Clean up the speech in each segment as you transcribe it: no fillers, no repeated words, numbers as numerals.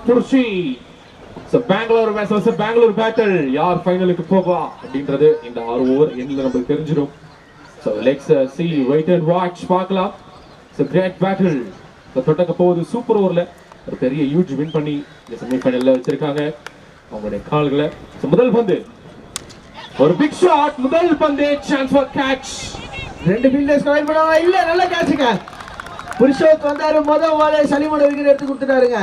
Purshi. So Bangalore versus Bangalore battle. யார் ஃபைனலுக்கு போவா அப்படின்றது இந்த 6 ஓவர் எண்ணில் நமக்கு தெரிஞ்சிடும். So let's see, wait and watch, பார்க்கலாம். So great battle. So தொடக்க போகுது சூப்பர் ஓவர்ல ஒரு பெரிய ஹியூஜ் வின் பண்ணி இந்த செமி ஃபைனல்ல வச்சிருக்காங்க அவங்களுடைய கால்களை. So முதல் பந்து ஒரு பிக் ஷாட், முதல் பந்து சான்ஸ் ஃபார் கேட்ச். ரெண்டு ஃபீல்டர்ஸ் கவர் பண்ணாங்க, இல்ல நல்ல கேட்ச்ங்க. புருஷோத் வந்தாரு, முதல் வாலே சலீமோட விக்கெட் எடுத்து கொடுத்துட்டாருங்க.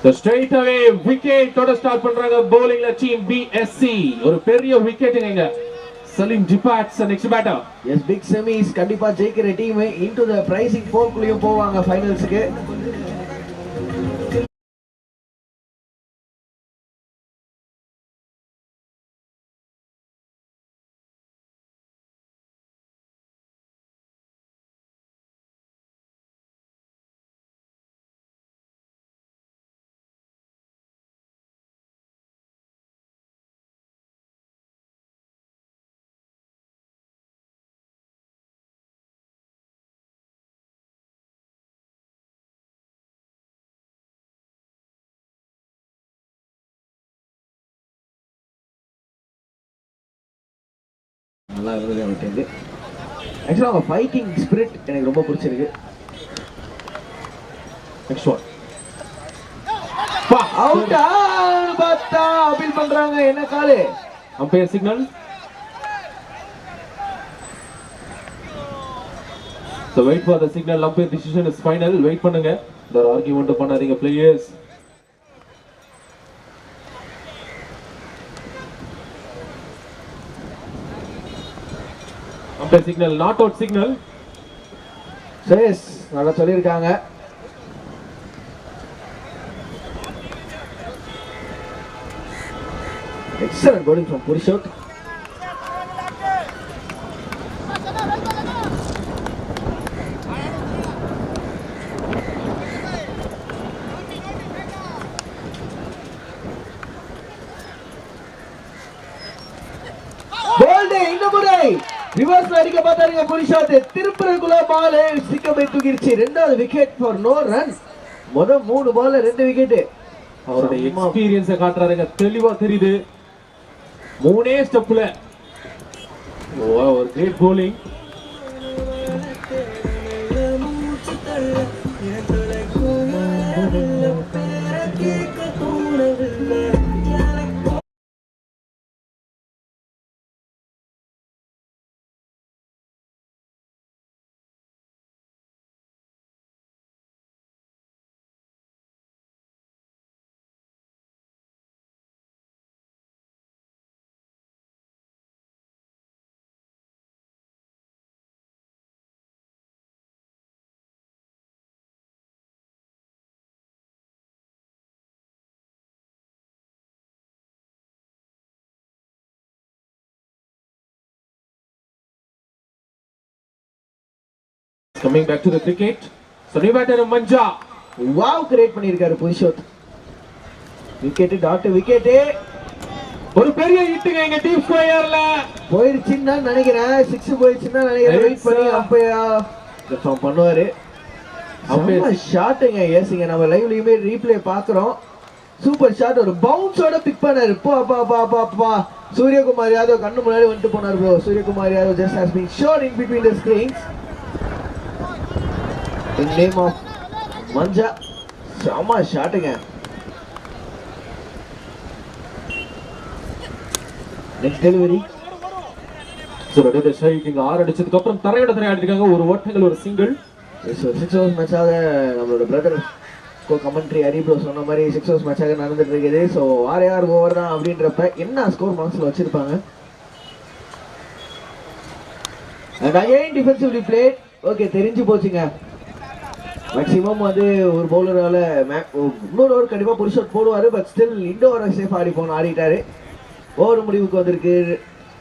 So straight away wicket ஓட ஸ்டார்ட் பண்றாங்க bowlingல டீம் BSC. ஒரு பெரிய விக்கெட்ங்க. Saleem departs next batter. Yes, big semis கண்டிப்பா ஜெயிக்கிற டீம் இன்டு தி பிரைசிங் 4 குள்ளேயும் போவாங்க ஃபைனல்ஸ்க்கு. நல்லா இருந்தது அவங்களுக்கு. ஆக்சுவலாக அவங்க ஃபைட்டிங் ஸ்பிரிட் எனக்கு ரொம்ப பிடிச்சிருக்கு. நெக்ஸ்ட் ஒன் அவுட் பார்த்தா அப்பீல் பண்றாங்க. என்ன காலு? Umpire signal. So wait for the signal. Umpire decision is final. Wait பண்ணுங்க. இந்த ஆர்கியூமென்ட் பண்ணாதீங்க players. Umpire signal, not out signal. Chase நல்லா சொல்லியிருக்காங்க. Excellent bowling from Purishot. Reverse அடிக்க பார்த்தாருங்க புருஷோத். திருப்பரங்குல பால் சிக்கமை தூக்கிடுச்சு. ரெண்டாவது விக்கெட் ஃபார் நோ ரன். முதல் 3 பால்ல 2 விக்கெட். அவருடைய எக்ஸ்பீரியன்ஸை காட்டுறாருங்க, தெளிவா தெரியுது. 3 ஸ்டெப்ல ஒரு great bowling. Coming back to the cricket. So new batter Manja. Wow, create பண்ணிருக்காரு புருஷோத். Wicket dot wicket. ஒரு பெரிய ஹிட்ங்க எங்க டீம் ஸ்கொயர்ல போயிடுச்சுன்னு நான் நினைக்கிறேன். 6 போயிடுச்சுன்னா நினைக்கிறேன். வெயிட் பண்ணி அம்பையர் கன்ஃபார்ம் பண்ணுவாரு. அம்பையர் ஷாட்டுங்க. எஸ்ங்க, நம்ம லைவ்லயுமே ரீப்ளே பாக்குறோம். சூப்பர் ஷாட், ஒரு பவுன்ஸோட பிக் பண்ணாரு. பா சூரியகுமார் யாதவ் கண்ணு முன்னாடி வந்துட்டு போனாரு bro. Suryakumar Yadav just has been shot in between the screens. In name of Manja. செம ஷாட்டுங்க. Next delivery. So red striking 6 அடிச்சதுக்கு அப்புறம் தரையோட தரை ஆடிருக்காங்க. ஒரு ஓட்டங்கள், ஒரு சிங்கிள். 6 ஓவர்ஸ் மேட்சாக நம்மளோட பிரதர் கமெண்ட்ரி ஹரி ப்ரோ சொன்ன மாதிரி 6 ஓவர்ஸ் மேட்சாக நடந்துட்டு இருக்குது. ஸோ 6 ஓவர் தான் அப்படின்றப்ப என்ன ஸ்கோர் மனசில் வச்சிருப்பாங்க. And again defensively played. Okay, தெரிஞ்சு போச்சுங்க. மேக்ஸிமம் வந்து ஒரு பவுலரால இன்னொரு ஓவர் கண்டிப்பாக புருஷோத் போடுவார். பட் ஸ்டில் இந்த ஓவரை சேஃப் ஆடிட்டாரு. ஓவர் முடிவுக்கு வந்திருக்கு.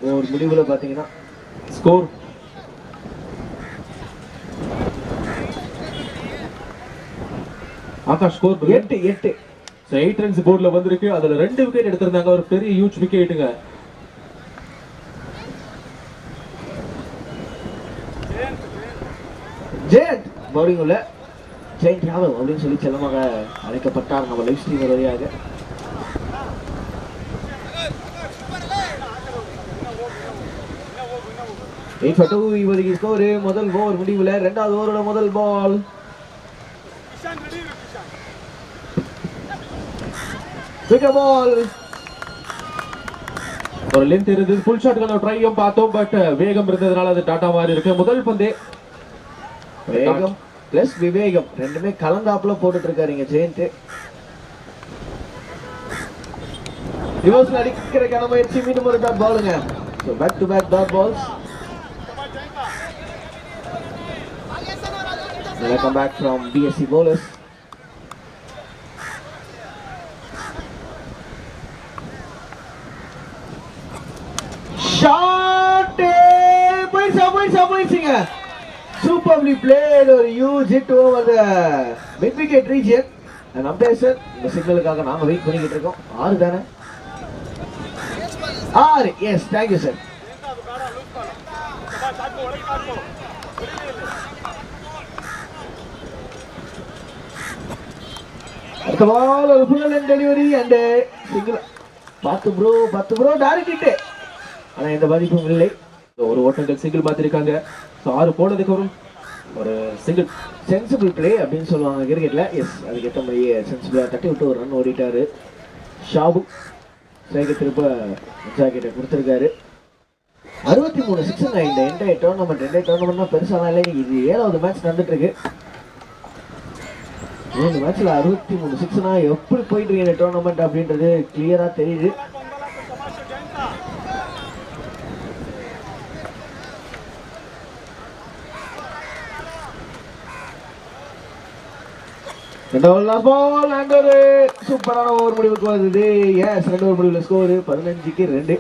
ஓவர் முடிவில் பார்த்தீங்கன்னா score Akash score 8. So 8 runs போர்ட்ல வந்திருக்கு. அதுல 2 விக்கெட் எடுத்திருந்தாங்க. ஒரு பெரிய ஹியூஜ் விக்கெட்டுங்க. ஜெயந்த் பவுலிங் உள்ள ஜெயின் டிராவல் அப்படின்னு சொல்லி செல்லமாக அழைக்கப்பட்டார் நம்ம லைவ் ஸ்ட்ரீமர் வழியாக. இப்போதைக்கு ஸ்கோரு. முதல் ஓவர் முடிவில் இரண்டாவது ஓவரோட முதல் பால். பால் ஒரு லென்த் இருந்தது, ஃபுல் ஷாட்கான ட்ரையும் பார்த்தோம், பட் வேகம் இருந்ததுனால அது டாடா மாதிரி இருக்கு. முதல் பந்தே வேகம் பிளஸ் விவேகம் ரெண்டுமே கலந்தாப்புல போட்டுட்டு இருக்காரு இங்க ஜெயந்த். ரிவர்ஸ்ல அடிக்கிறதுக்கான முயற்சி, மீண்டும் ஒரு டாட் பாலுங்க. So back to back dot balls. Welcome back from BSC bowlers. Shot! Points. Superbly played, or huge hit over the mid-wicket region. And umpire sir, இந்த சிக்னலுக்காக நாங்க வெயிட் பண்ணிக்கிட்டு இருக்கோம். 6 தானே? 6. Yes, thank you sir. அடுத்த பால் ஒரு full and delivery and single. 10 bro direct hit. ஆனா எந்த பாதிப்பும் இல்லை. ஒரு ஓட்டங்கள் சிங்கிள் மாத்திருக்காங்க. ஸோ 6 போனதுக்கு அப்புறம் ஒரு சிங்கிள். சென்சிபிள் பிளே அப்படின்னு சொல்லுவாங்க கிரிக்கெட்ல. எஸ், அதுக்கேற்ற மாதிரியே சென்சிபிளா தட்டி விட்டு ஒரு ரன் ஓடிட்டாரு ஷாபு. ஸ்ட்ரைக்கர் திருப்ப ஜாக்கெட்டை கொடுத்துருக்காரு. 63 சிக்ஸுங்க இந்த என்டையர் டோர்னமெண்ட். என்டையர் டோர்னமெண்ட்னா பெருசாலாம் இல்லை. இது 7வது மேட்ச் நடந்துட்டு இருக்கு. இந்த மேட்ச்ல 63 சிக்ஸ்னா எப்படி போயிட்டு இருக்கு இந்த டோர்னமெண்ட் அப்படின்றது கிளியரா தெரியுது. பால் அண்ட் ஒரு சூப்பரான ஓவர் முடிவுக்கு வருது. எஸ், 2 ஓவர் முடிவுல ஸ்கோர் 15க்கு 2.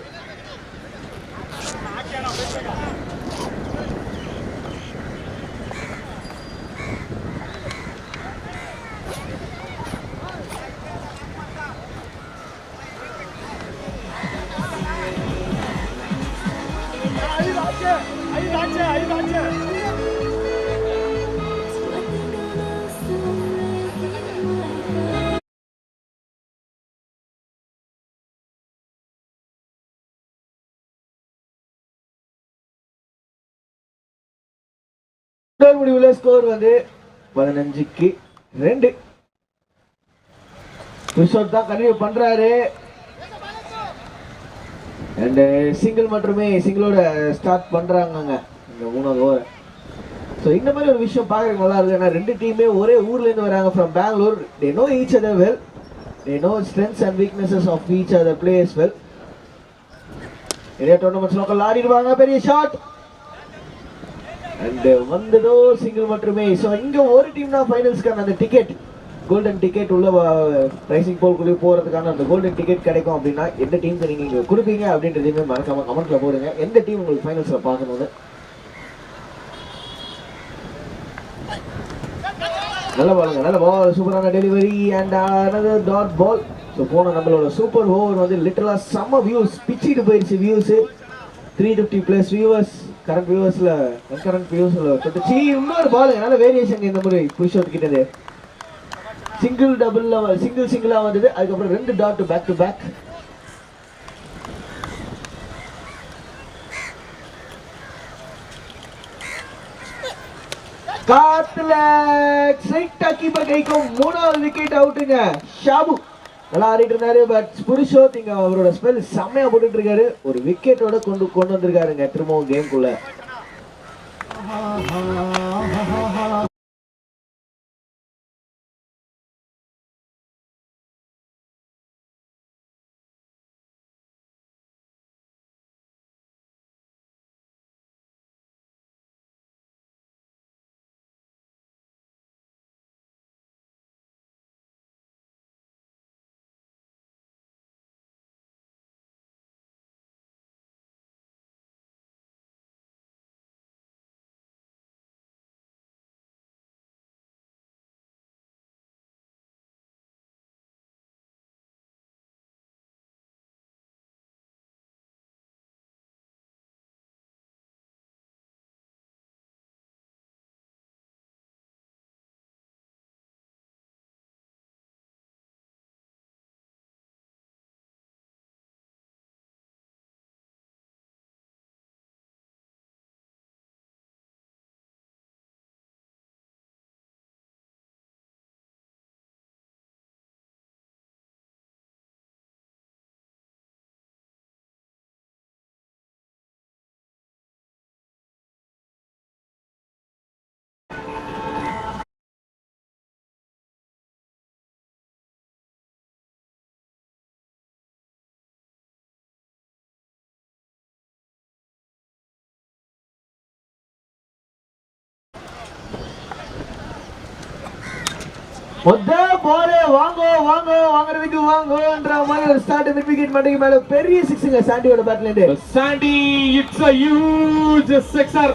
முடிவுல ஸ்கோர் வந்து 15க்கு 2. கிஷோர் தான் கன்டினியூ பண்றாரு. அண்ட் சிங்கிள் மட்டுமே சிங்கிளோட ஸ்டார்ட் பண்றாங்க இந்த 3வது ஓவர். ஸோ இந்த மாதிரி ஒரு விஷயம் பார்க்கறதுக்கு நல்லா இருக்கு. ஏன்னா 2 டீமே ஒரே ஊர்ல இருந்து வராங்க from Bangalore. They know each other well. They know strengths and weaknesses of each other players well. நிறைய டோர்னமெண்ட்ஸ் லோக்கல் ஆடிடுவாங்க. பெரிய ஷாட் அண்ட் வந்ததோ சிங்கிள் மட்டுமே. ஸோ இங்க ஒரு டீம் தான் ஃபைனல்ஸ்க்கான அந்த டிக்கெட், கோல்டன் டிக்கெட் உள்ள ரைசிங் போல்குள்ளே போறதுக்கான அந்த கோல்டன் டிக்கெட் கிடைக்கும். அப்படின்னா எந்த டீமுக்கு நீங்க இங்க கொடுப்பீங்க அப்படின்றதையுமே மறக்காம கமெண்ட்ல போடுங்க. எந்த டீம் உங்களுக்கு ஃபைனல்ஸ்ல பார்க்கணும்னு. நல்ல பாலுங்க, நல்ல பால், சூப்பரான delivery and another dot ball. So போன நம்மளோட சூப்பர் ஓவர் வந்து லிட்டரலா செம்ம வியூஸ், பிச்சிட்டு போயிடுச்சு வியூஸ். 350+ வியூவர்ஸ் கரண்ட் வியூவர்ஸ்ல தொட்டுச்சு. இன்னொரு பால் நல்ல வேரியேஷன் இந்த முறை புஷ் கிட்டது. சிங்கிள் டபுள்ல சிங்கிளா வந்தது. அதுக்கப்புறம் 2 டாட் பேக் டு பேக். காத்துல ஸ்ட்ரைட்டா கீப்பர் கைக்கும் 3வது விக்கெட் அவுட்டுங்க. ஷாபு நல்லா ஆடிட்டு இருந்தாரு. பட் புருஷோத் இங்க அவரோட ஸ்பெல் செம்மையா போட்டுட்டு இருக்காரு. ஒரு விக்கெட்டோட கொண்டு வந்திருக்காருங்க திரும்பவும் கேம்குள்ள. மொத்த பாலே வாங்கோ வாங்கோ வாங்குறதுக்கு வாங்கோன்ற மாதிரி ஒரு ஸ்டார்ட் மிட் விக்கெட் மண்டைக்கு மேல பெரிய சிக்ஸுங்க சாண்டியோட பேட்ல இருந்து. Sandy it's a huge sixer.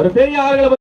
ஒரு பெரிய ஆறுகளை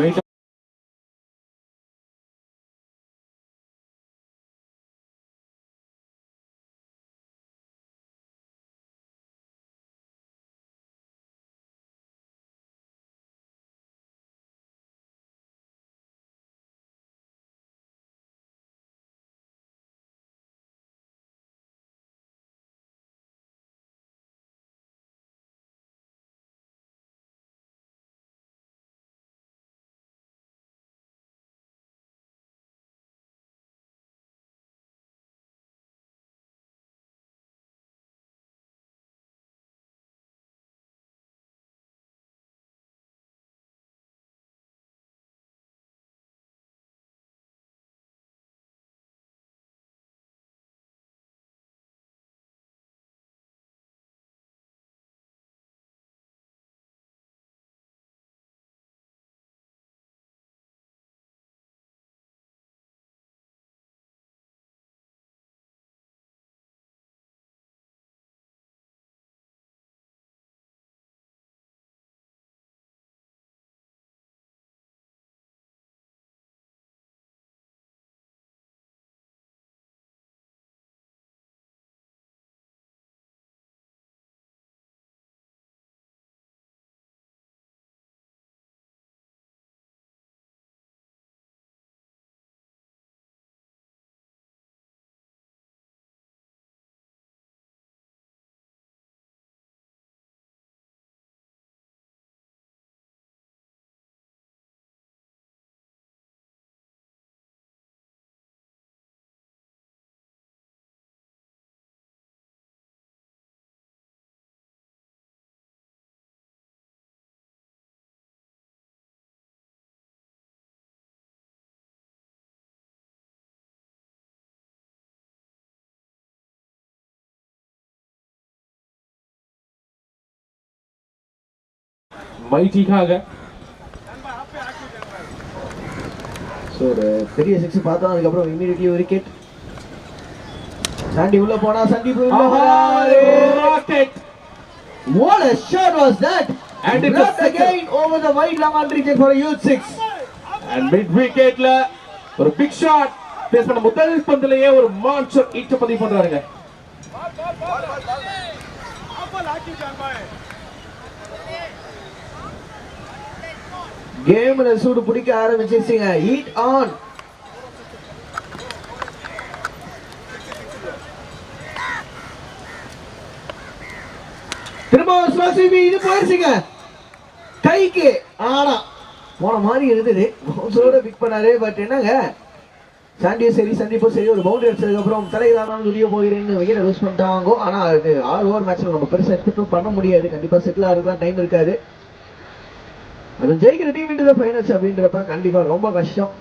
வெயிட் மைட்டிக்காக ஸோ ஒரு பெரிய சிக்ஸ் பார்த்தோம். அதுக்கப்புறம் இமீடியட்லி ஒரு விக்கெட். சாண்டி உள்ள போனா Sandeep rocket. What a shot was that! And it was again over the wide long on reach for a huge six. And mid wicket la ஒரு big shot. பேஸ் பண்ண முதல் பந்திலேயே ஒரு மான்ஸ்டர் ஈட்ட பதிவு பண்றாருங்க. கேம்ல சூடு பிடிக்க ஆரம்பிச்சிருச்சுங்க. Heat on. திரும்ப ஸ்லோசிபி இது போயிருச்சுங்க கைக்கு. ஆனா போன மாதிரி இருந்தது. பவுன்ஸோட பிக் பண்ணாரு. பட் என்னங்க சாண்டியோ சரி சந்திப்போ சரி ஒரு பவுண்டரி அடிச்சதுக்கு அப்புறம் தலையிலான துடிய போகிறேன்னு விக்கெட் லூஸ் பண்ணிட்டாங்க. ஆனா அது 6 ஓவர் மேட்ச்ல நம்ம பெருசா எக்ஸ்பெக்ட் பண்ண முடியாது. கண்டிப்பா செட்டில் ஆகிறதுலாம் டைம் இருக்காது. அது ஜெயிக்கிற டீம் இன்டு தி ஃபைனல்ஸ் அப்படின்றப்ப கண்டிப்பா ரொம்ப கஷ்டம்.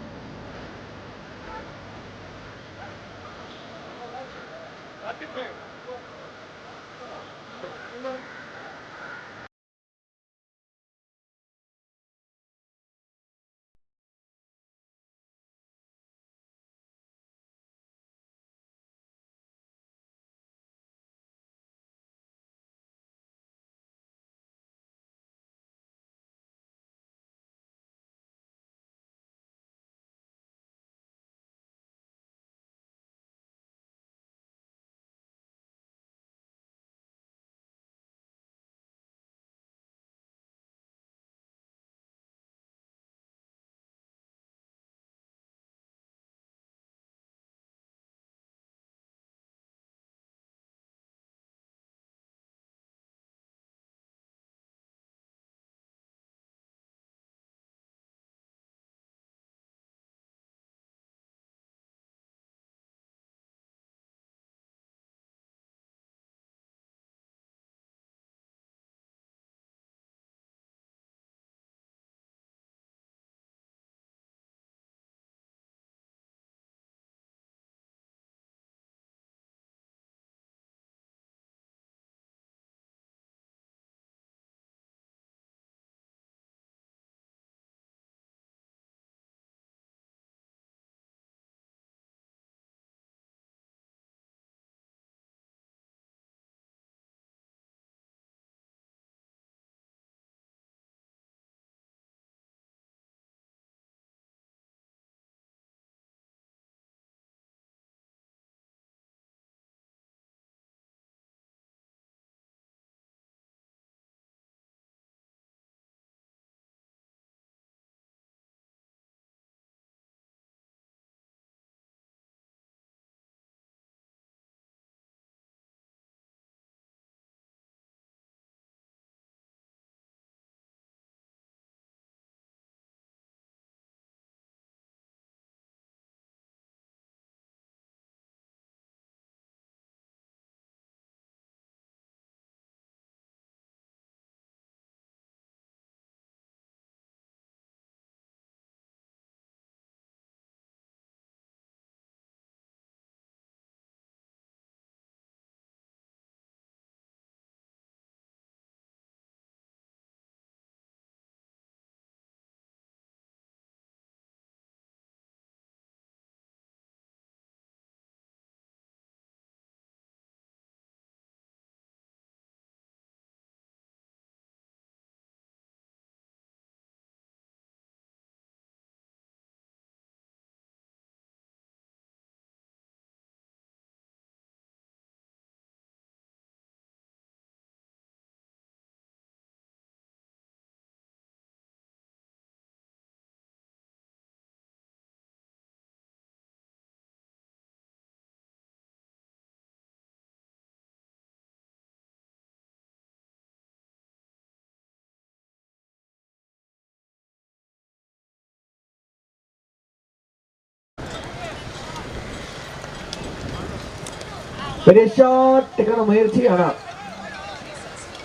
பெரிய ஷாட்டுக்கான முயற்சி. ஆனா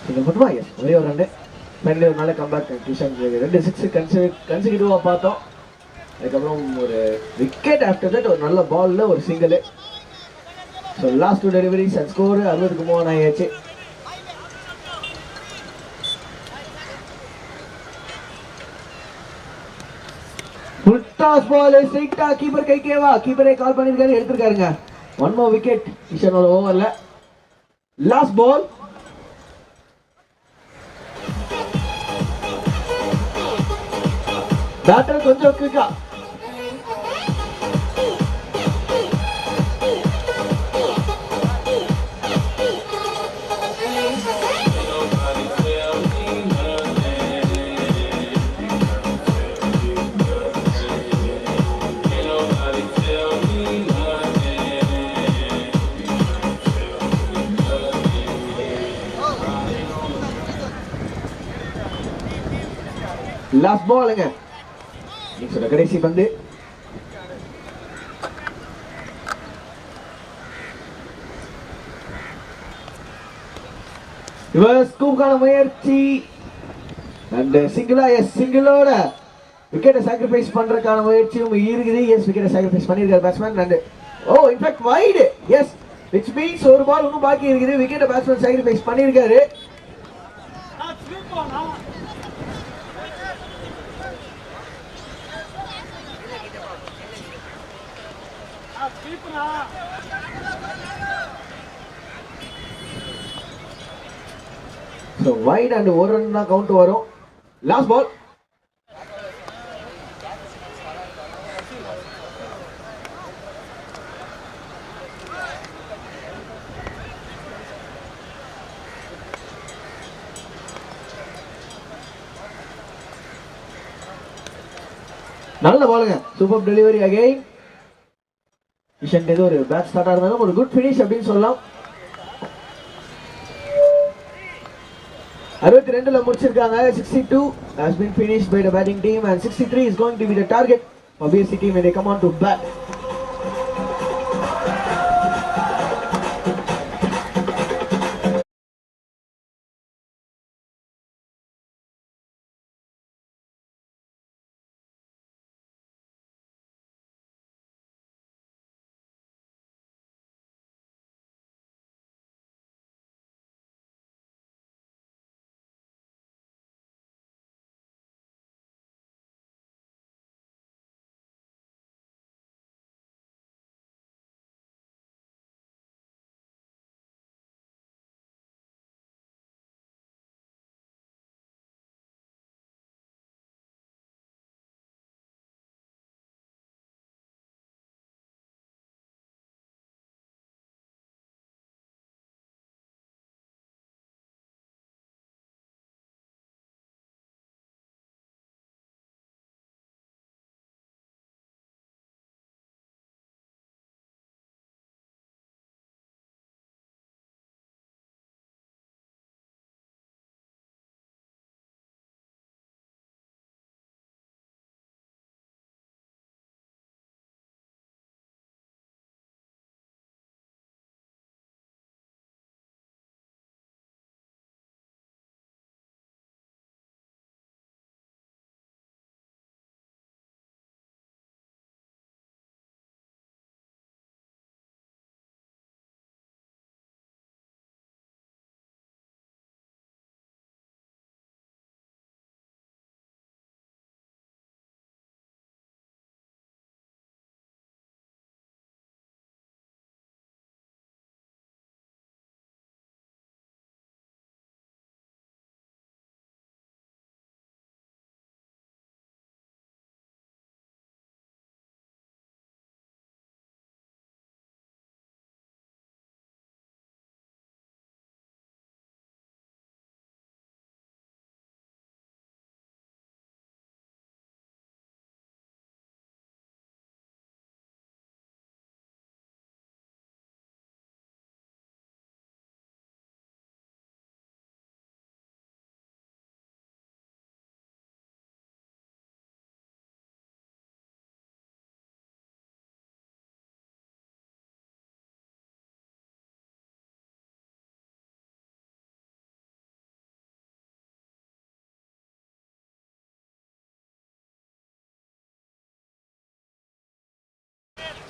இது மட்டுமா எஸ் ஒரே ஒரு ரன் ஃபைனலி ஒரு நாள் கம்பேக் கிஷன் 2 6 கன்சிக்யூட்டிவா பார்த்தோம். அதுக்கப்புறம் ஒரு விக்கெட் ஆஃப்டர் தட் ஒரு நல்ல பால்ல ஒரு single. So last 2 deliveries and score 60க்கு மூவ் ஆயாச்சு. ஃபுல் டாஸ் பால் ஸ்ட்ரைட்டா கீப்பர் கைக்கேவா கீப்பரே கால் பண்ணிருக்காரு எடுத்திருக்காருங்க. 1 more wicket கிஷனோட ஓவர்ல. லாஸ்ட் பால் பேட்டர் கொஞ்சம் குயிக்கா லாஸ்ட் பாலுங்க. இன்னிங்ஸோட கடைசி பந்து. இவர் ஸ்கூப்கான முயற்சி அண்ட் சிங்கிளோட விக்கெட்டை சாக்ரிஃபைஸ் பண்றதுக்கான முயற்சியும் இருக்குது. எஸ், விக்கெட்டை சாக்ரிஃபைஸ் பண்ணியிருக்காரு batsman. And in fact wide. Yes, which means ஒரு பால் இன்னும் பாக்கி இருக்குது. விக்கெட்டை பேட்ஸ்மேன் சாக்ரிஃபைஸ் பண்ணியிருக்காரு. வைட் அண்ட் ஒரு ரன் தான் கவுண்ட் வரும். Last ball. நல்ல பாலுங்க. Super delivery again. கிஷன் ஏதோ ஒரு பேட் ஸ்டார்ட் இருந்தாலும் ஒரு குட் ஃபினிஷ் அப்படின்னு சொல்லலாம். 62ல முடிச்சிருக்காங்க. 62 has been finished by the batting team and 63 is going to be the target for BSC team when they come on to bat.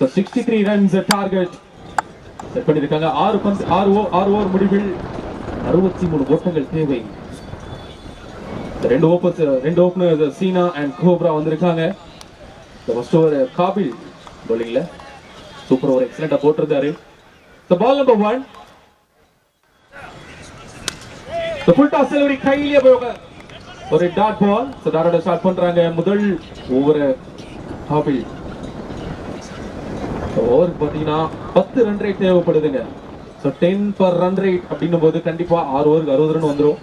So 63 runs target செட் பண்ணிருக்காங்க. 6 over முடிவில் 63 ஓட்டங்கள் தேவை. ரெண்டு ஓபனர் சீனா அண்ட் கோப்ரா வந்திருக்காங்க. ஃபர்ஸ்ட் ஓவர் காபில் bowlingல சூப்பர் ஓவர் எக்ஸலென்ட்டா போட்டிருந்தாரு. So ball number 1. So full toss delivery கையிலேயே போக ஒரு டாட் பால். So டாட்டோட ஸ்டார்ட் பண்றாங்க. முதல் ஓவர் காபில் ஓவருக்கு பார்த்தீங்கன்னா 10 ரன் ரேட் தேவைப்படுதுங்க. ஸோ 10 per run rate அப்படின்னும் போது கண்டிப்பா 6 ஓவருக்கு 60 ரன் வந்துடும்.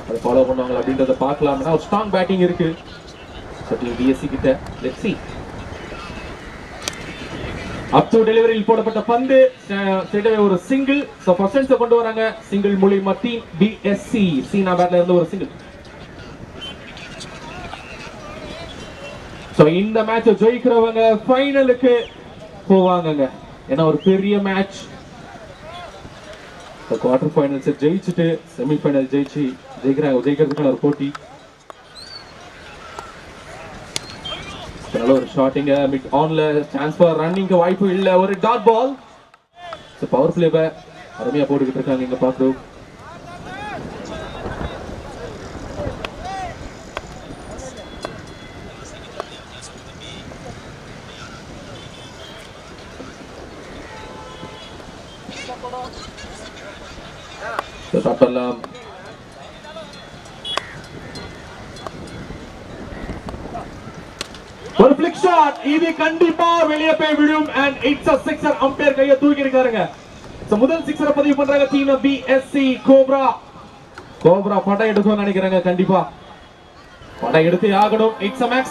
அதை ஃபாலோ பண்ணுவாங்க அப்படின்றத பார்க்கலாம். ஒரு ஸ்ட்ராங் பேட்டிங் இருக்கு பிஎஸ்சி கிட்ட. Let's see. அப் டு டெலிவரியில் போடப்பட்ட பந்து ஸ்ட்ரைட்டாவே ஒரு சிங்கிள். ஸோ ஃபர்ஸ்ட் கொண்டு வராங்க. சிங்கிள் மூலியமா டீம் பிஎஸ்சி சீனா பேட்ல இருந்து ஒரு சிங்கிள். சோ இந்த மேட்ச் ஜெயிக்கிறவங்க ஃபைனலுக்கு போவாங்கங்க. ஏன்னா ஒரு பெரிய மேட்ச். குவார்டர் ஃபைனல்ஸ் ஜெயிச்சுட்டு செமி ஃபைனல் ஜெயிக்கிறதுக்கான ஒரு போட்டி. நல்ல ஒரு ஷாட்டிங்க மிட் ஆன்ல சான்ஸ் ஃபார் ரன்னிங்க்கு வாய்ப்பு இல்ல. ஒரு டாட் பால். பவர் பிளேவை அருமையா போட்டுக்கிட்டு இருக்காங்க இங்க பாக்குறோம். ஒரு ஃபிளிக் ஷாட், இது கண்டிப்பா வெளியே போய் விடும். and it's a sixer. Umpire கையை தூக்கி இருக்காருங்க. முதல் சிக்ஸரை பதிவு பண்றாங்க டீம் பிஎஸ்சி கோப்ரா. கோப்ரா படம் எடுக்கணும்னு நினைக்கிறாங்க. கண்டிப்பா படம் எடுத்து ஆகணும். It's a max.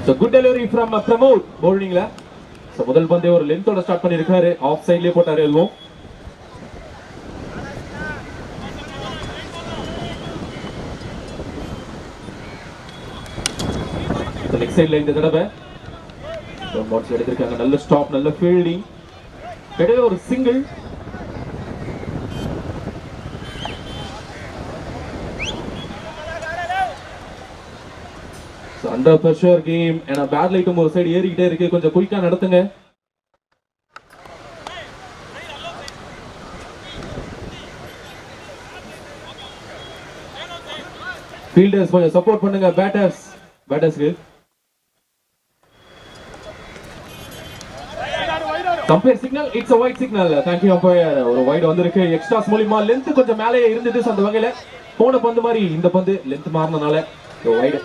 So good delivery from Pramod bowlingல. So முதல் பந்தே ஒரு லென்த்தோட ஸ்டார்ட் பண்ணிருக்காரு. ஆஃப் சைட்லயே போட்டாரு எல்வோ. லெக் சைடுல இந்த தடவை பாட்ஸ் எடுத்திருக்காங்க. நல்ல ஸ்டாப், நல்ல ஃபீல்டிங். இடையில ஒரு சிங்கிள். Under pressure game. ஏன்னா பேட் லைட்டும் ஒரு சைடு ஏறிக்கிட்டே இருக்கு. கொஞ்சம் குயிக்கா நடத்துங்க. ஃபீல்டர்ஸ் கொஞ்சம் சப்போர்ட் பண்ணுங்க பேட்டர்ஸ்க்கு. கம்பேர் signal, it's a white signal. thank you umpire. ஒரு வைட் வந்திருக்கு. எக்ஸ்ட்ராஸ் மூலமா லெந்த் கொஞ்சம் மேலே இருந்தது. அந்த வகையில போன பந்து மாதிரி இந்த பந்து லெந்த் மாறினனால வைட்.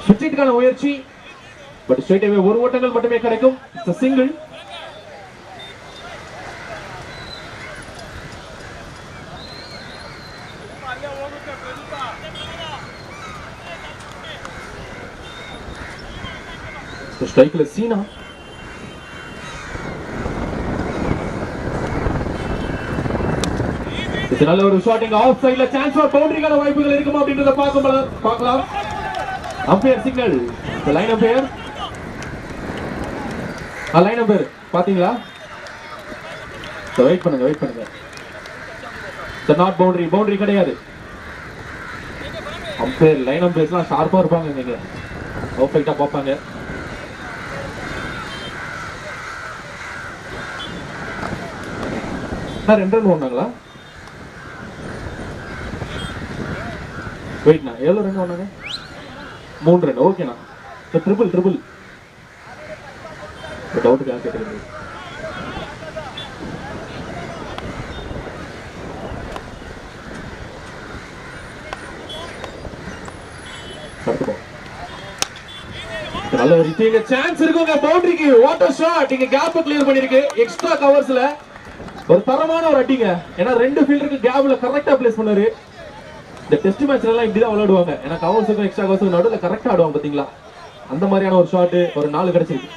சுற்றிட்டுக்கான முயற்சி. பட் ஸ்ட்ரைட் அவே ஒரு ஓட்டங்கள் மட்டுமே கிடைக்கும். It's a single. ஸ்ட்ரைக்ல சீனா. இது நல்ல ஒரு ஷாட்டிங். ஆஃப் சைடுல சான்ஸ் ஃபார் பவுண்டரிக்கான வாய்ப்புகள் இருக்குமா அப்படின்றத பார்க்கலாம். Umpire signal. லைன் அம்பையர் பாத்தீங்களா? வெயிட் பண்ணுங்க நாட் பவுண்டரி கிடையாது. அம்பையர் லைன் அம்பையர்ஸ்லாம் ஷார்ப்பா இருப்பாங்க, நீங்க பர்ஃபெக்ட்டா பார்ப்பாங்க. நான் 2 ரன் ஓடுனாங்களா? வெயிட்ண்ணா, எவ்வளோ ரன் ஓடுனாங்க? 3 ரன். ஓகேண்ணா. ட்ரிபிள் டவுட்டுக்காக கேட்குறது. நல்ல ஒரு சான்ஸ் இருக்குங்க பவுண்டரிக்கு. வாட்டர் ஷாட் இங்க கேப் கிளியர் பண்ணிருக்கு. எக்ஸ்ட்ரா கவர்ஸ்ல ஒரு தரமான ஒரு அடிங்க. ஏன்னா 2 ஃபீல்டருக்கு கேப்ல கரெக்டா பிளேஸ் பண்ணாரு. இந்த டெஸ்ட் மேட்ச்ல எல்லாம் இப்படிதான் விளையாடுவாங்க. ஏன்னா கவர்ஸுக்கும் எக்ஸ்ட்ரா கவர்ஸுக்கும் நடுவில் கரெக்டா ஆடுவாங்க பாத்தீங்களா. அந்த மாதிரியான ஒரு ஷாட் ஒரு 4 கிடைச்சிருக்கு.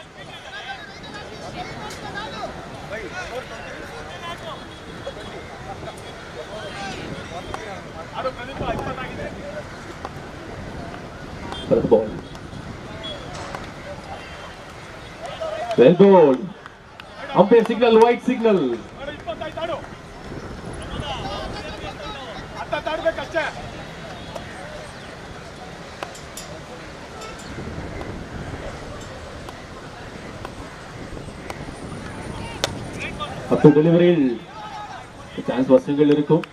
Well bowled. Umpire signal, white signal. Up to delivery. The chance was single இருக்கும்.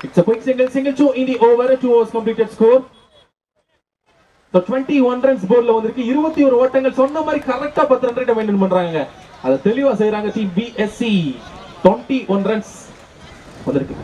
It's a quick single two in the over. 2 overs completed score. So 21 runs போர்ட்ல வந்திருக்கு. 21 ஓட்டங்கள். சொன்ன மாதிரி கரெக்ட்டா 10 ரன் ரேட் மெயின்டெய்ன் பண்றாங்க. அத தெளிவா செய்றாங்க டீம் BSC. 21 runs வந்திருக்கு.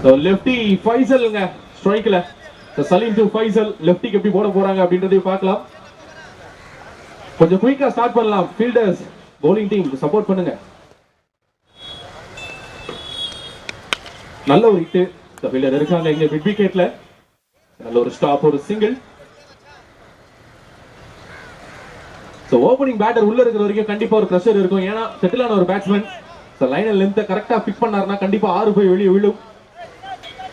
So lefty ஃபைசல்ங்க ஸ்ட்ரைக்ல. So சலீம் டு ஃபைசல் லெஃப்டிக்கு எப்படி போட போறாங்க அப்படின்றதை பார்க்கலாம். கொஞ்சம் குயிக்கா ஸ்டார்ட் பண்ணலாம். ஃபீல்டர்ஸ் bowling டீம் சப்போர்ட் பண்ணுங்க. நல்ல ஒரு ஹிட். The ஃபீல்டர் இருக்காங்க இங்க மிட் விக்கெட்ல. நல்ல ஒரு ஸ்டாப், ஒரு சிங்கிள். So ஓபனிங் பேட்டர் உள்ள இருக்கிற வரைக்கும் கண்டிப்பா ஒரு பிரஷர் இருக்கும். ஏன்னா செட்டிலான ஒரு பேட்ஸ்மேன். So லைன் லென்த் கரெக்டா பிக் பண்ணாருன்னா கண்டிப்பா 6 போய் வெளியே விழும்.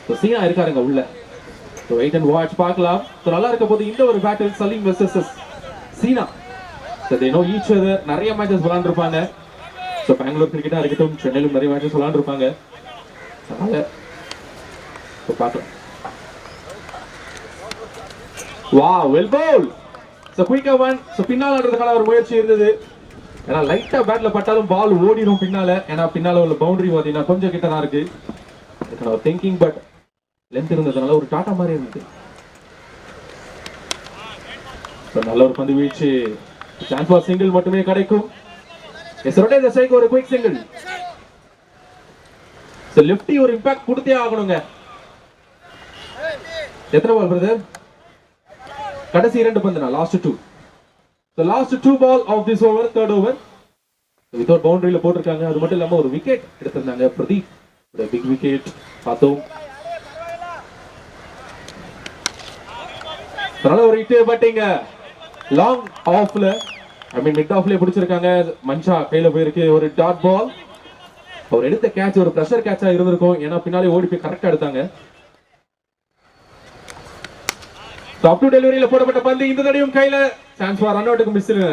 So சீனா இருக்காருங்க உள்ள. So wait and watch பார்க்கலாம். So நல்லா இருக்க போது இந்த ஒரு battle Salim versus China. So they know each other. நிறைய மேட்சஸ் விளையாண்டுருப்பாங்க. So பெங்களூர் கிரிக்கெட்டா இருக்கட்டும், சென்னையிலும் நிறைய மேட்சஸ் விளையாண்டுருப்பாங்க. அதனால so பார்க்கலாம். Wow, well bowled. So quick one. So பின்னால ஆடுறதுக்கான ஒரு முயற்சி இருந்தது. ஏன்னா லைட்டா பேட்ல பட்டாலும் பால் ஓடிடும் பின்னால. ஏன்னா பின்னால உள்ள பவுண்டரி பார்த்தீங்கன்னா கொஞ்சம் கிட்ட தான் இருக்கு. இதுக்கான திங்கிங் பட் லென்த் இருந்ததுனால ஒரு டாட்டா மாதிரி இருந்தது. நல்ல ஒரு பந்து வீச்சு. சான்ஸ் ஃபார் சிங்கிள் மட்டுமே கிடைக்கும். எஸ் ரொட்டேட் தி ஸ்ட்ரைக், ஒரு குயிக் சிங்கிள். சோ லெஃப்டி ஒரு இம்பாக்ட் கொடுத்தே ஆகணுங்க. எத்தனை பால் பிரதர்? கடைசி 2 பந்துனா last 2. the last 2 ball of this over, third over without boundary போட்டிருக்காங்க. அது மட்டும் இல்லாம ஒரு விக்கெட் எடுத்திருந்தாங்க பிரதீப், ஒரு பிக் விக்கெட் பார்த்தோம். நல்ல ஒரு ஹிட் பட்டிங்க லாங் ஆஃப்ல, ஐ மீன் மிட் ஆஃப்ல பிடிச்சிருக்காங்க. மன்ஷா கையில போயிருக்கு ஒரு டாட் பால். அவர் எடுத்த கேட்ச் ஒரு பிரஷர் கேட்சா இருந்திருக்கும், ஏன்னா பின்னாலே ஓடி போய் கரெக்டா எடுத்தாங்க. டாப் டு டெலிவரியில போடப்பட்ட பந்து இந்த தடவையும் கையில சான்ஸ் ஃபார் ரன் அவுட்க்கு மிஸ் இல்ல.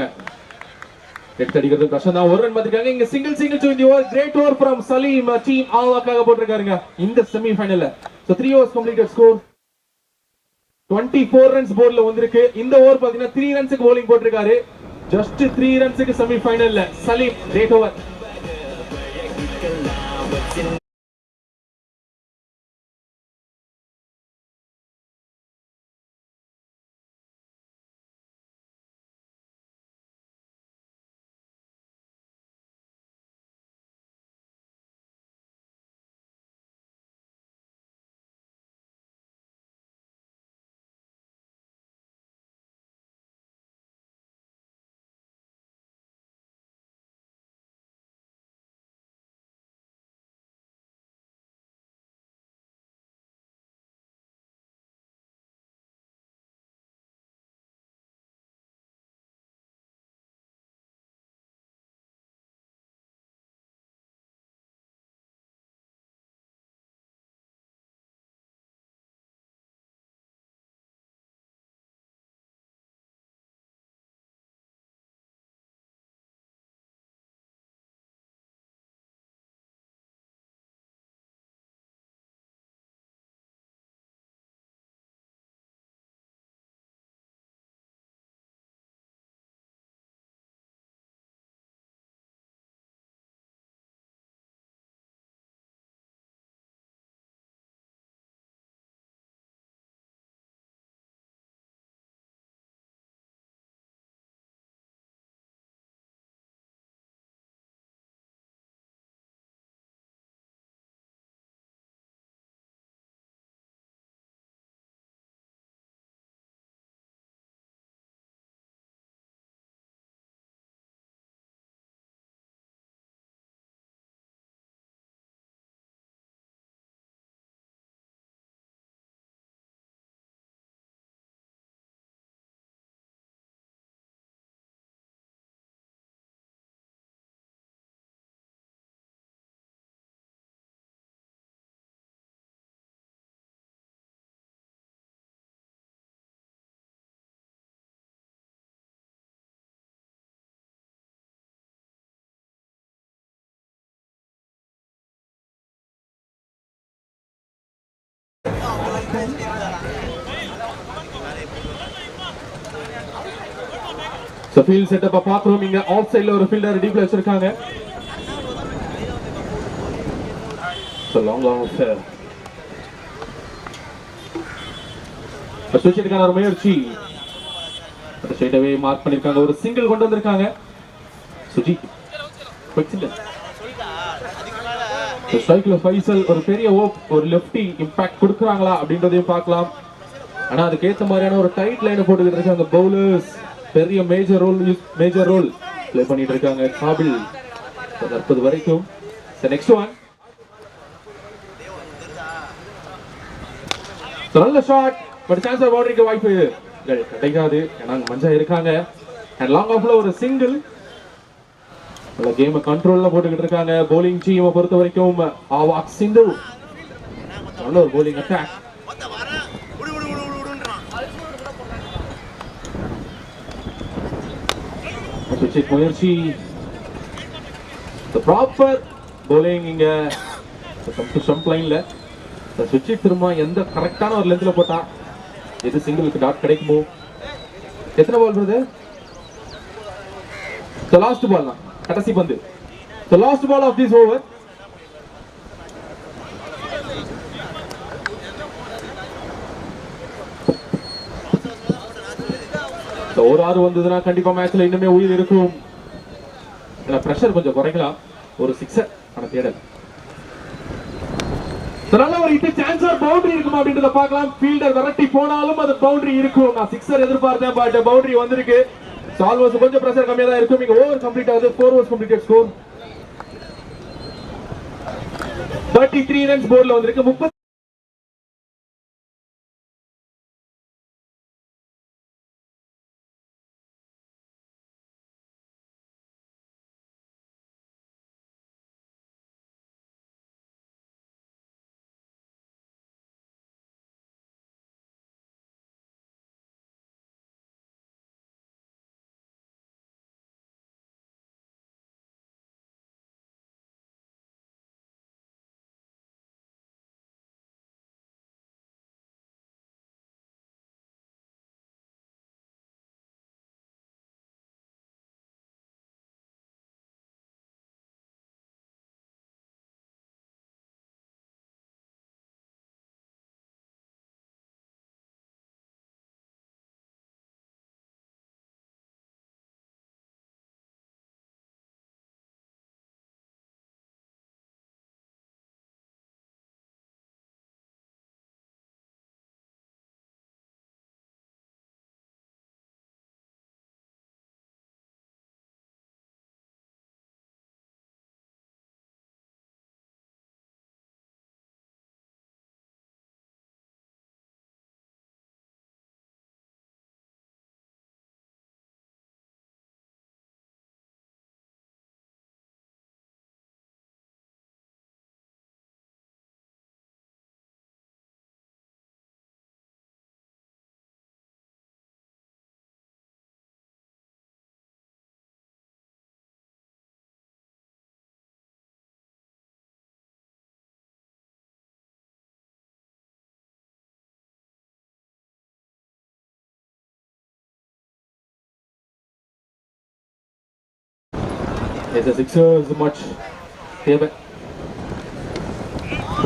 ஹெட் அடிக்கிறது கஷ்டம் தான். ஒரு ரன் பாத்துக்காங்க. இங்க single to the over, great over from Saleem, team ஆவாக்காக போட்டுருக்காருங்க இந்த செமி ஃபைனல்ல. So 3 overs completed, score 24 runs போர்ட்ல வந்திருக்கு. இந்த ஓவர் பாத்தீங்கன்னா 3 runsக்கு bowling போட்டுருக்காரு. ஜஸ்ட் 3 runsக்கு செமி ஃபைனல்ல Saleem, great over. So field setup பாக்குறோம். இங்க ஆஃப் சைடுல ஒரு ஃபீல்டர் டீப்ல வச்சிருக்காங்க. So long fair. சுவிட்சுக்கான ஒரு முயற்சி ஸ்ட்ரைட் அவே மார்க் பண்ணிருக்காங்க. ஒரு சிங்கிள் கொண்டு வந்திருக்காங்க சுஜி. ஸ்ட்ரைக்ல ஃபைசல் ஒரு பெரிய ஓப், ஒரு லெஃப்டி இம்பாக்ட் கொடுக்குறாங்களா அப்படின்றதையும் பார்க்கலாம். ஆனா அதுக்கு ஏத்த மாதிரியான ஒரு டைட் லைன் போட்டுக்கிட்டு இருக்காங்க பவுலர்ஸ். பெரிய மேஜர் ரோல் ப்ளே பண்ணிட்டு இருக்காங்க காபில் தற்போது வரைக்கும். நெக்ஸ்ட் ஒன் நல்ல ஷாட், பட் சான்ஸ் ஆஃப் பவுண்டரிக்கு வாய்ப்பு கிடைக்காது, ஏன்னா மஞ்சா இருக்காங்க. அண்ட் லாங் ஆஃப்ல ஒரு சிங்கிள். நல்ல கேம் கண்ட்ரோல்ல போட்டுக்கிட்டு இருக்காங்க bowling டீமை பொறுத்த வரைக்கும். ஆவாக் சிந்து நல்ல ஒரு bowling அட்டாக். முயற்சி ப்ராப்பர் bowling இங்க ஸ்டம்ப் லைன்ல சுவிட்ச் திரும்ப எந்த கரெக்டான ஒரு லென்த்ல போட்டா எது சிங்கிளுக்கு டாட் கிடைக்குமோ. எத்தனை பால் வருது? லாஸ்ட் பால் தான், கடைசி பந்து. Last ball of this over. ஒரு ஆறு வந்ததுன்னா கண்டிப்பா மேட்ச்ல இன்னுமே உயிர் இருக்கும். பிரஷர் கொஞ்சம் குறைக்கலாம். ஒரு சிக்ஸர் ஆன தேடல். நல்ல ஒரு ஹிட் சான்ஸ் ஆர் பவுண்டரி இருக்குமா அப்படின்றத பார்க்கலாம். ஃபீல்டர் விரட்டி போனாலும் அது பவுண்டரி இருக்கும். நான் சிக்ஸர் எதிர்பார்த்தேன், பட் பவுண்டரி வந்திருக்கு. ஆல்மோஸ்ட் கொஞ்சம் பிரஷர் கம்மியா தான் இருக்கும். இங்க ஓவர் கம்ப்ளீட் ஆகுது. 4 overs கம்ப்ளீட்டட் ஸ்கோர் 33 ரன்ஸ் போர்ட்ல வந்திருக்கு. 30 It's a sixers much.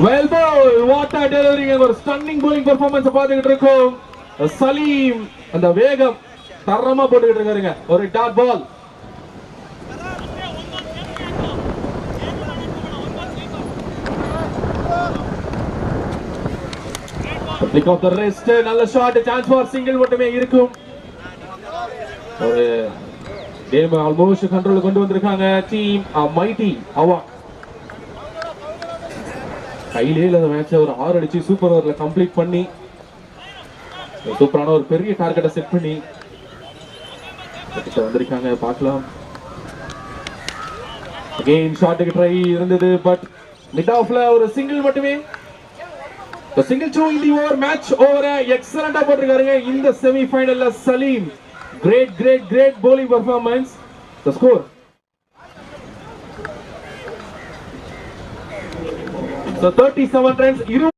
Well ball, what a delivery and a stunning bowling performance பார்த்துக்கிட்டு இருக்கோம். சலீம் அந்த வேகம் தரமா போட்டுக்கிட்டு இருக்காருங்க. ஒரு dot ball. Flick of the wrist, நல்ல ஷாட், சான்ஸ் ஃபார் சிங்கிள் மட்டுமே இருக்கும். ஒரு கேம் ஆல்மோஸ்ட் கண்ட்ரோல் கொண்டு வந்திருக்காங்க டீம் மைட்டி அவா. கையிலே அந்த மேட்சை ஒரு 6 அடிச்சு சூப்பர் ஓவர்ல கம்ப்ளீட் பண்ணி சூப்பரான ஒரு பெரிய டார்கெட்டை செட் பண்ணி வந்திருக்காங்க. பார்க்கலாம். அகைன் ஷாட்டுக்கு ட்ரை இருந்தது, பட் மிட் ஆஃப்ல ஒரு சிங்கிள் மட்டுமே. Single 2 in the over, match ஓவரை எக்ஸலண்டா போட்டிருக்காருங்க இந்த செமி ஃபைனல்ல Saleem. Great bowling performance. The score. So 37 runs.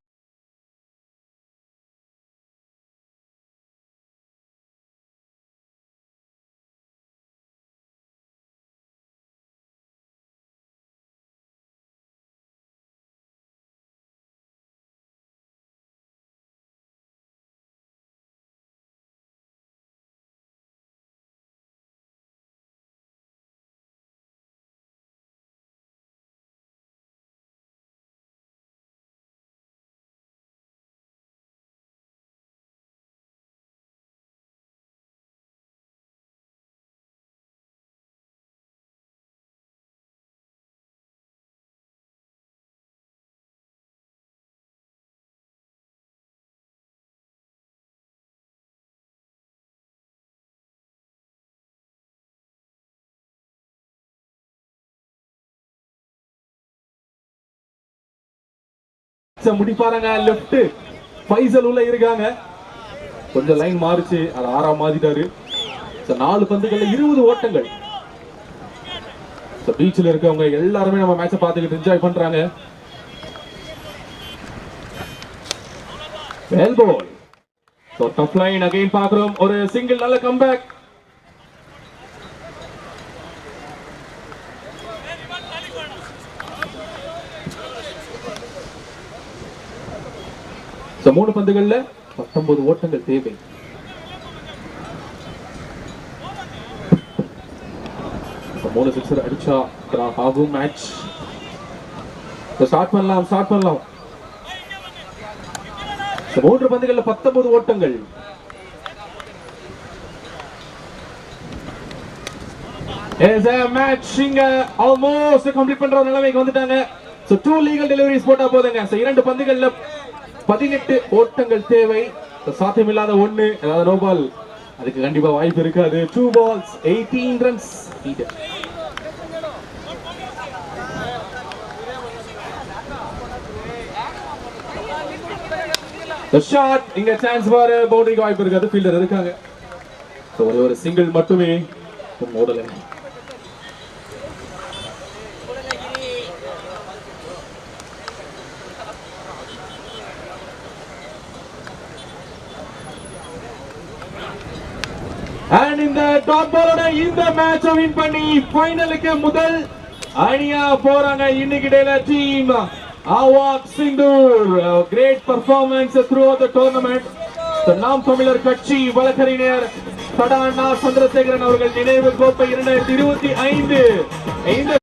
முடிப்பாருங்க. லெஃப்ட் ஃபைசல் உள்ள இருக்காங்க. கொஞ்சம் லைன் மாறிச்சு, அது 6ஆ மாத்திட்டாரு. 4 பந்துகள்ல 20 ஓட்டங்கள். பீச்ல இருக்கவங்க எல்லாருமே நம்ம மேட்சை பார்த்துக்கிட்டு என்ஜாய் பண்றாங்க. Well ball. So tough line again பார்க்கிறோம். ஒரு சிங்கிள், நல்ல கம்பேக். சோ 3 பந்துகள்ல 19 ஓட்டங்கள் தேவை. மூணு சிக்ஸர் அடிச்சா ஆகும் மேட்ச். ஸ்டார்ட் பண்ணலாம். 3 பந்துகள்ல 19 ஓட்டங்கள். As a match இங்க almost complete பண்ற நிலைமைக்கு வந்துட்டாங்க. So 2 legal deliveries போட்டா போதுங்க. So 2 பந்துகள்ல 18 ஓட்டங்கள் தேவை. சாத்தியமில்லாத ஒண்ணு, அதாவது நோ பால், அதுக்கு கண்டிப்பா வாய்ப்பு இருக்காது. 2 balls 18 runs needed. The shot இங்க சான்ஸ் பாரு, பவுண்டரிக்கு வாய்ப்பு இருக்காது, ஃபீல்டர் இருக்காங்க. So ஒரே ஒரு சிங்கிள் மட்டுமே ஓடல. And இந்த டாட் பாலோட இந்த மேட்சை வின் பண்ணி ஃபைனலுக்கு முதல் அணியா போறாங்க இன்னைக்கு டேல டீம் ஆவாக் சிந்தூர். Great performance throughout the tournament. நாம் தமிழர் கட்சி வழக்கறிஞர் தடானா சந்திரசேகரன் அவர்கள் நினைவு கோப்பை 2025 இந்த